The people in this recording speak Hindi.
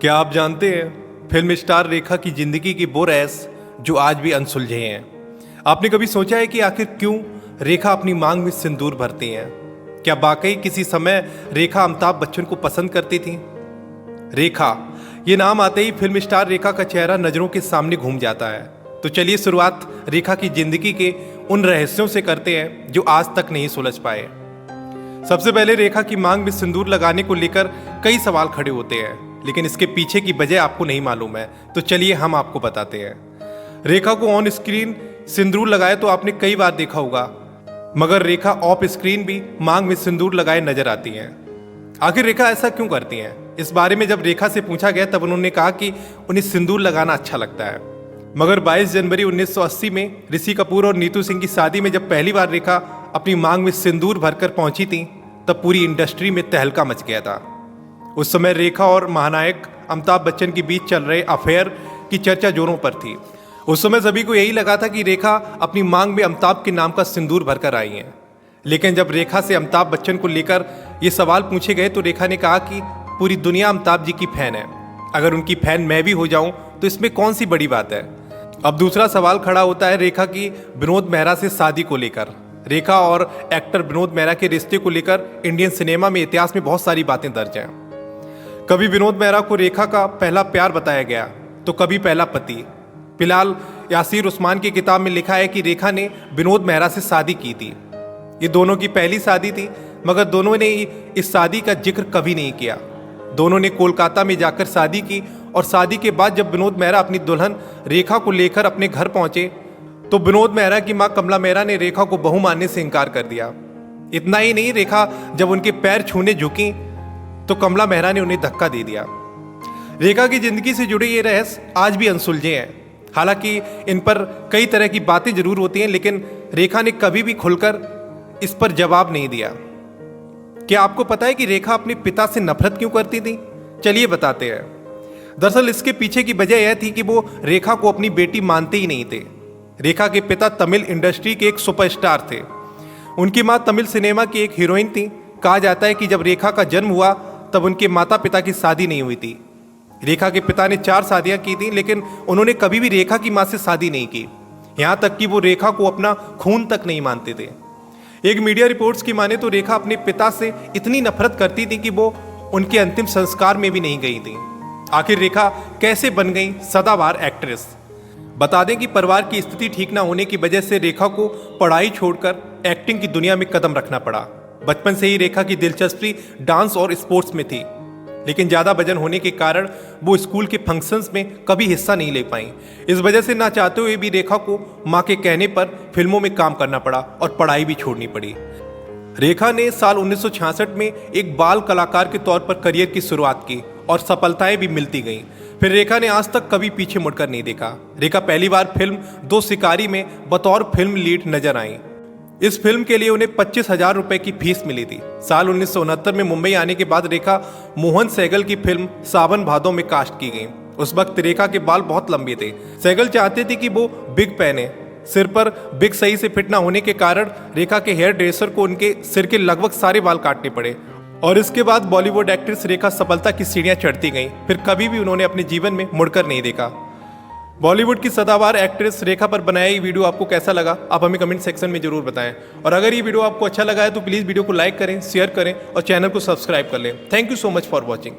क्या आप जानते हैं फिल्म स्टार रेखा की जिंदगी की वो रहस जो आज भी अनसुलझे हैं। आपने कभी सोचा है कि आखिर क्यों रेखा अपनी मांग में सिंदूर भरती हैं? क्या वाकई किसी समय रेखा अमिताभ बच्चन को पसंद करती थी? रेखा ये नाम आते ही फिल्म स्टार रेखा का चेहरा नजरों के सामने घूम जाता है। तो चलिए शुरुआत रेखा की जिंदगी के उन रहस्यों से करते हैं जो आज तक नहीं सुलझ पाए। सबसे पहले रेखा की मांग में सिंदूर लगाने को लेकर कई सवाल खड़े होते हैं, लेकिन इसके पीछे की वजह आपको नहीं मालूम है। तो चलिए हम आपको बताते हैं। रेखा को ऑन स्क्रीन सिंदूर लगाए तो आपने कई बार देखा होगा, मगर रेखा ऑफ स्क्रीन भी मांग में सिंदूर लगाए नजर आती हैं। आखिर रेखा ऐसा क्यों करती हैं? इस बारे में जब रेखा से पूछा गया तब उन्होंने कहा कि उन्हें सिंदूर लगाना अच्छा लगता है। मगर 22 जनवरी 1980 में ऋषि कपूर और नीतू सिंह की शादी में जब पहली बार रेखा अपनी मांग में सिंदूर भरकर पहुंची थी तब पूरी इंडस्ट्री में तहलका मच गया था। उस समय रेखा और महानायक अमिताभ बच्चन के बीच चल रहे अफेयर की चर्चा जोरों पर थी। उस समय सभी को यही लगा था कि रेखा अपनी मांग में अमिताभ के नाम का सिंदूर भरकर आई हैं। लेकिन जब रेखा से अमिताभ बच्चन को लेकर ये सवाल पूछे गए तो रेखा ने कहा कि पूरी दुनिया अमिताभ जी की फैन है, अगर उनकी फैन मैं भी हो जाऊं तो इसमें कौन सी बड़ी बात है। अब दूसरा सवाल खड़ा होता है रेखा की विनोद मेहरा से शादी को लेकर। रेखा और एक्टर विनोद मेहरा के रिश्ते को लेकर इंडियन सिनेमा में इतिहास में बहुत सारी बातें दर्ज हैं। कभी विनोद मेहरा को रेखा का पहला प्यार बताया गया तो कभी पहला पति। फिलहाल यासीर उस्मान की किताब में लिखा है कि रेखा ने विनोद मेहरा से शादी की थी। ये दोनों की पहली शादी थी, मगर दोनों ने इस शादी का जिक्र कभी नहीं किया। दोनों ने कोलकाता में जाकर शादी की और शादी के बाद जब विनोद मेहरा अपनी दुल्हन रेखा को लेकर अपने घर पहुंचे तो विनोद मेहरा की मां कमला मेहरा ने रेखा को बहू मानने से इनकार कर दिया। इतना ही नहीं, रेखा जब उनके पैर छूने झुकी तो कमला मेहरा ने उन्हें धक्का दे दिया। रेखा की जिंदगी से जुड़े ये रहस्य आज भी अनसुलझे हैं। हालांकि इन पर कई तरह की बातें जरूर होती हैं, लेकिन रेखा ने कभी भी खुलकर इस पर जवाब नहीं दिया। क्या आपको पता है कि रेखा अपने पिता से नफरत क्यों करती थी? चलिए बताते हैं। दरअसल इसके पीछे की वजह यह थी कि वो रेखा को अपनी बेटी मानते ही नहीं थे। रेखा के पिता तमिल इंडस्ट्री के एक सुपरस्टार थे। उनकी मां तमिल सिनेमा की एक हीरोइन थी। कहा जाता है कि जब रेखा का जन्म हुआ तब उनके माता पिता की शादी नहीं हुई थी। रेखा के पिता ने 4 शादियां की थी, लेकिन उन्होंने कभी भी रेखा की मां से शादी नहीं की। यहां तक कि वो रेखा को अपना खून तक नहीं मानते थे। एक मीडिया रिपोर्ट्स की माने तो रेखा अपने पिता से इतनी नफरत करती थी कि वो उनके अंतिम संस्कार में भी नहीं गई थी। आखिर रेखा कैसे बन गई सदाबहार एक्ट्रेस? बता दें कि परिवार की स्थिति ठीक ना होने की वजह से रेखा को पढ़ाई छोड़कर एक्टिंग की दुनिया में कदम रखना पड़ा। बचपन से ही रेखा की दिलचस्पी डांस और स्पोर्ट्स में थी, लेकिन ज़्यादा वजन होने के कारण वो स्कूल के फंक्शंस में कभी हिस्सा नहीं ले पाई। इस वजह से ना चाहते हुए भी रेखा को मां के कहने पर फिल्मों में काम करना पड़ा और पढ़ाई भी छोड़नी पड़ी। रेखा ने साल 1966 में एक बाल कलाकार के तौर पर करियर की शुरुआत की और सफलताएं भी मिलती गईं। फिर रेखा ने आज तक कभी पीछे मुड़कर नहीं देखा। रेखा पहली बार फिल्म दो शिकारी में बतौर फिल्म लीड नजर आई। इस फिल्म के लिए उन्हें 25,000 रुपए की फीस मिली थी। साल 1969 में मुंबई आने के बाद रेखा मोहन सहगल की फिल्म सावन भादो में कास्ट की गई। उस वक्त रेखा के बाल बहुत लंबे थे। सहगल चाहते थे कि वो बिग पहने। सिर पर बिग सही से फिट ना होने के कारण रेखा के हेयर ड्रेसर को उनके सिर के लगभग सारे बाल काटने पड़े और इसके बाद बॉलीवुड एक्ट्रेस रेखा सफलता की सीढ़ियां चढ़ती गईं। फिर कभी भी उन्होंने अपने जीवन में मुड़कर नहीं देखा। बॉलीवुड की सदाबहार एक्ट्रेस रेखा पर बनाया ये वीडियो आपको कैसा लगा, आप हमें कमेंट सेक्शन में जरूर बताएं। और अगर ये वीडियो आपको अच्छा लगा है तो प्लीज़ वीडियो को लाइक करें, शेयर करें और चैनल को सब्सक्राइब कर लें। Thank you so much for watching.